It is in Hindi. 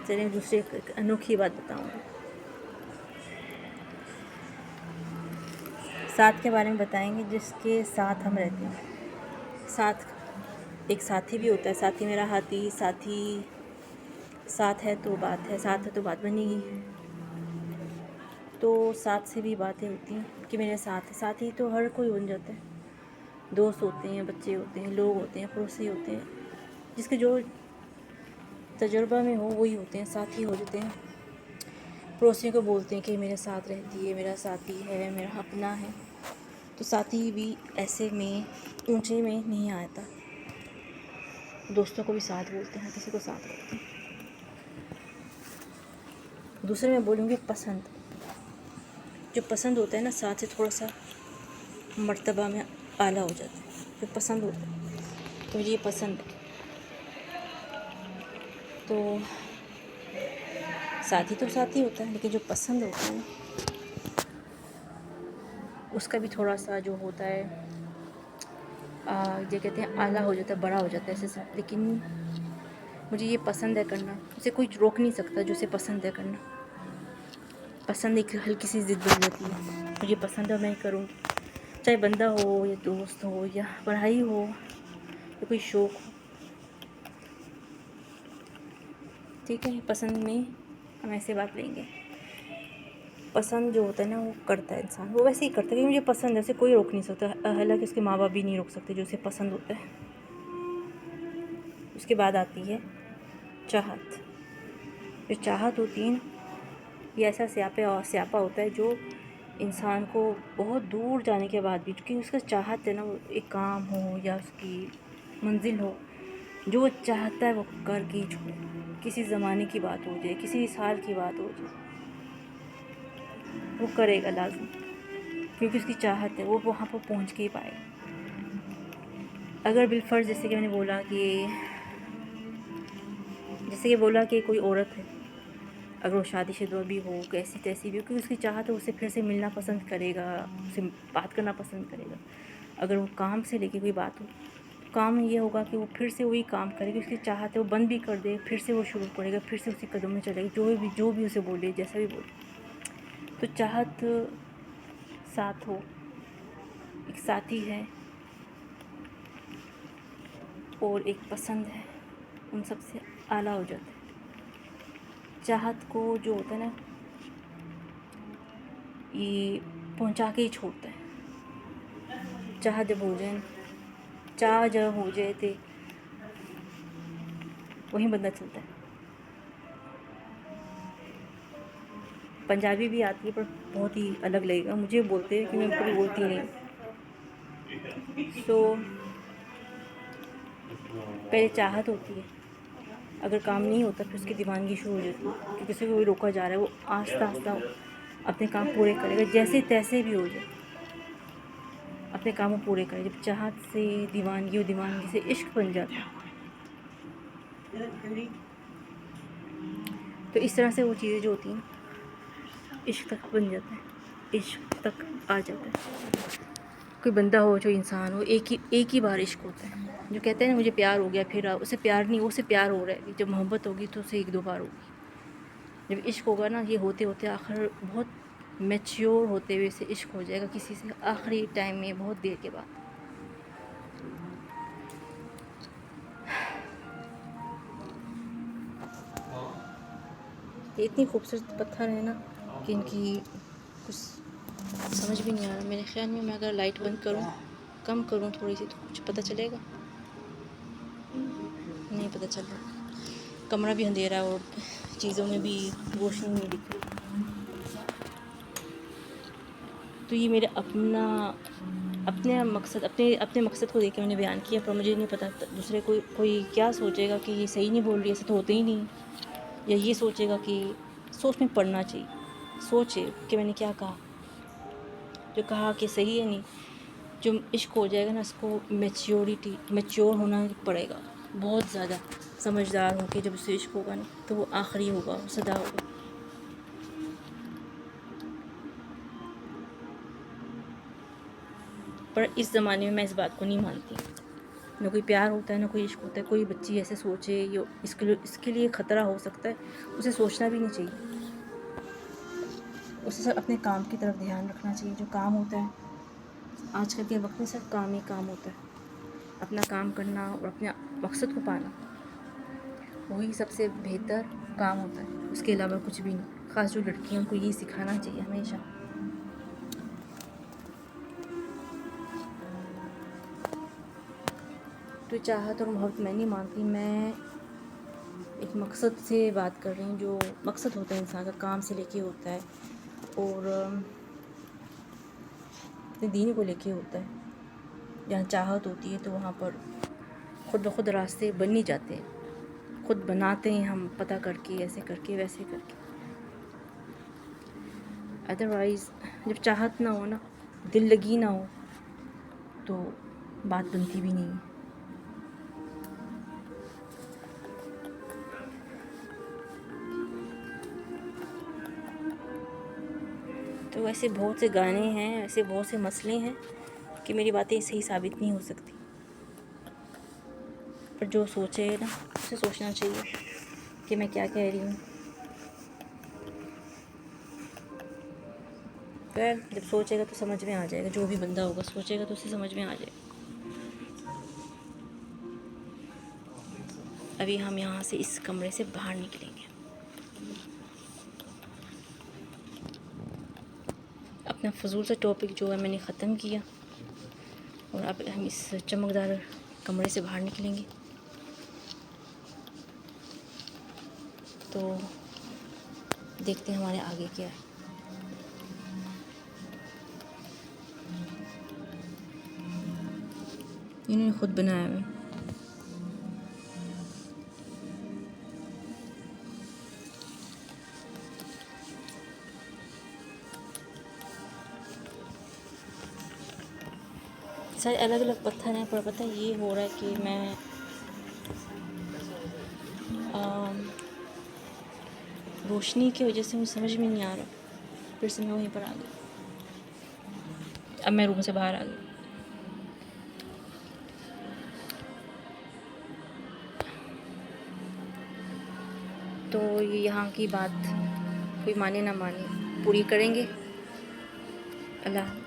चलिए दूसरी एक अनोखी बात बताऊँगी। साथ के बारे में बताएंगे जिसके साथ हम रहते हैं। साथ एक साथी भी होता है, साथी मेरा हाथी। साथी साथ है तो बात है, साथ है तो बात बनेगी। तो साथ से भी बातें होती हैं कि मेरे साथ है। साथी तो हर कोई बन जाता है। दोस्त होते हैं, बच्चे होते हैं, लोग होते हैं, पड़ोसी होते हैं, जिसके जो तजुर्बा में हो वही होते हैं, साथी हो जाते हैं। पड़ोसियों को बोलते हैं कि मेरे साथ रहती है, मेरा साथी है, मेरा अपना है। तो साथी भी ऐसे में ऊंचे में नहीं आता। दोस्तों को भी साथ बोलते हैं, किसी को साथ बोलते हैं। दूसरे में बोलूँगी पसंद। जो पसंद होता है ना, साथ से थोड़ा सा मर्तबा में आला हो जाता है। जो पसंद होता है तो मुझे ये पसंद है। तो साथी तो साथी होता है, लेकिन जो पसंद होता है ना, उसका भी थोड़ा सा जो होता है जो कहते हैं आला हो जाता है, बड़ा हो जाता है ऐसे सब। लेकिन मुझे ये पसंद है करना, उसे कोई रोक नहीं सकता जो उसे पसंद है करना। पसंद एक हल्की सी ज़िद बन जाती है, मुझे पसंद है मैं करूँगी, चाहे बंदा हो या दोस्त हो या पढ़ाई हो या कोई शौक़ हो। ठीक है, पसंद में हम ऐसे बात लेंगे। पसंद जो होता है ना, वो करता है इंसान, वो वैसे ही करता है क्योंकि मुझे पसंद है, उसे कोई रोक नहीं सकता। हालांकि उसके माँ बाप भी नहीं रोक सकते जो उसे पसंद होता है। उसके बाद आती है चाहत। जो चाहत होती है ये ऐसा स्यापा होता है जो इंसान को बहुत दूर जाने के बाद भी, क्योंकि उसका चाहत है ना, वो एक काम हो या उसकी मंजिल हो, जो वो चाहता है वो कर के ही छोड़े। किसी ज़माने की बात हो जाए, किसी साल की बात हो जाए, वो करेगा लाज़िम, क्योंकि उसकी चाहत है, वो वहाँ पर पहुँच के ही पाएगा। अगर बिलफ़र्ज़ जैसे कि मैंने बोला कि कोई औरत है, अगर वो शादीशुदा भी हो, कैसी तैसी भी हो, क्योंकि उसकी चाहत है, उससे फिर से मिलना पसंद करेगा, उससे बात करना पसंद करेगा। अगर वो काम से लेके कोई बात हो, तो काम में ये होगा कि वो फिर से वही काम करेगी। उसकी चाहत है, वो बंद भी कर दे, फिर से वो शुरू करेगा, फिर से उसी कदम में चलेगा, जो भी उसे बोले, जैसा भी बोले। तो चाहत साथ हो, एक साथी है और एक पसंद है, उन सबसे आला हो जाता है। चाहत को जो होता है ना, ये पहुंचा के ही छोड़ता है। चाह जब हो जाए तो वहीं बंदा चलता है। पंजाबी भी आती है पर बहुत ही अलग लगेगा मुझे, बोलते हैं कि मैं कभी बोलती नहीं। पहले चाहत होती है, अगर काम नहीं होता फिर उसकी दीवानगी शुरू हो जाती है कि किसी को भी रोका जा रहा है, वो आस्ता आस्ता अपने काम पूरे करेगा, जैसे तैसे भी हो जाए अपने काम पूरे करे। जब चाहत से दीवानगी और दीवानगी से इश्क बन जाता है, तो इस तरह से वो चीज़ें जो होती हैं इश्क तक बन जाता है, इश्क तक आ जाता है। कोई बंदा हो, जो इंसान हो, एक ही बार इश्क होता है। जो कहते हैं ना मुझे प्यार हो गया, फिर उसे प्यार नहीं, उसे प्यार हो रहा है। जब मोहब्बत होगी तो उसे एक दो बार होगी। जब इश्क होगा ना, ये होते होते आखिर बहुत मैच्योर होते हुए से इश्क हो जाएगा किसी से, आखिरी टाइम में बहुत देर के बाद। ये इतनी खूबसूरत पत्थर है ना कि इनकी कुछ समझ भी नहीं आ रहा। मेरे ख्याल में मैं अगर लाइट बंद करूं, कम करूं थोड़ी सी, तो कुछ पता चलेगा? नहीं पता चल रहा। कमरा भी अंधेरा और चीज़ों में भी रोशनी नहीं दिख रही। तो ये मेरा अपने मकसद को देख के मैंने बयान किया, पर मुझे नहीं पता दूसरे कोई क्या सोचेगा कि ये सही नहीं बोल रही, ऐसा तो होते ही नहीं, या ये सोचेगा कि सोच में पड़ना चाहिए, सोचे कि मैंने क्या कहा, जो कहा कि सही है नहीं। जो इश्क हो जाएगा ना, इसको मैच्योर होना पड़ेगा, बहुत ज़्यादा समझदार होकर जब उसे इश्क होगा ना, तो वो आखिरी होगा, वो सदा होगा। पर इस ज़माने में मैं इस बात को नहीं मानती। ना कोई प्यार होता है, ना कोई इश्क होता है। कोई बच्ची ऐसे सोचे ये इसके लिए ख़तरा हो सकता है, उसे सोचना भी नहीं चाहिए। उसे सब अपने काम की तरफ ध्यान रखना चाहिए। जो काम होता है आजकल के वक्त में, सिर्फ काम ही काम होता है। अपना काम करना और अपने मकसद को पाना, वही सबसे बेहतर काम होता है। उसके अलावा कुछ भी नहीं। ख़ास जो लड़कियों को यही सिखाना चाहिए हमेशा। तो चाहत और मोहब्बत मैं नहीं मानती, मैं एक मकसद से बात कर रही हूँ। जो मकसद होता है इंसान का, काम से लेके होता है और अपने दीन को लेके होता है। जहाँ चाहत होती है तो वहाँ पर खुद ब खुद रास्ते बन नहीं जाते हैं, खुद बनाते हैं हम, पता करके, ऐसे करके, वैसे करके। अदरवाइज़ जब चाहत ना हो ना, दिल लगी ना हो, तो बात बनती भी नहीं है। तो ऐसे बहुत से गाने हैं, ऐसे बहुत से मसले हैं कि मेरी बातें सही साबित नहीं हो सकती। पर जो सोचे ना, उसे सोचना चाहिए कि मैं क्या कह रही हूँ। फिर जब सोचेगा तो समझ में आ जाएगा। जो भी बंदा होगा सोचेगा तो उसे समझ में आ जाएगा। अभी हम यहाँ से, इस कमरे से बाहर निकलेंगे। अपना फजूल सा टॉपिक जो है मैंने ख़त्म किया, और अब हम इस चमकदार कमरे से बाहर निकलेंगे। तो देखते हैं हमारे आगे क्या है। इन्होंने खुद बनाया है। सारे अलग अलग पत्थर हैं, पर पता है ये हो रहा है कि मैं रोशनी की वजह से मुझे समझ में नहीं आ रहा। फिर से मैं वहीं पर आ गई। अब मैं रूम से बाहर आ गई। तो ये यहाँ की बात कोई माने ना माने, पूरी करेंगे। अल्लाह।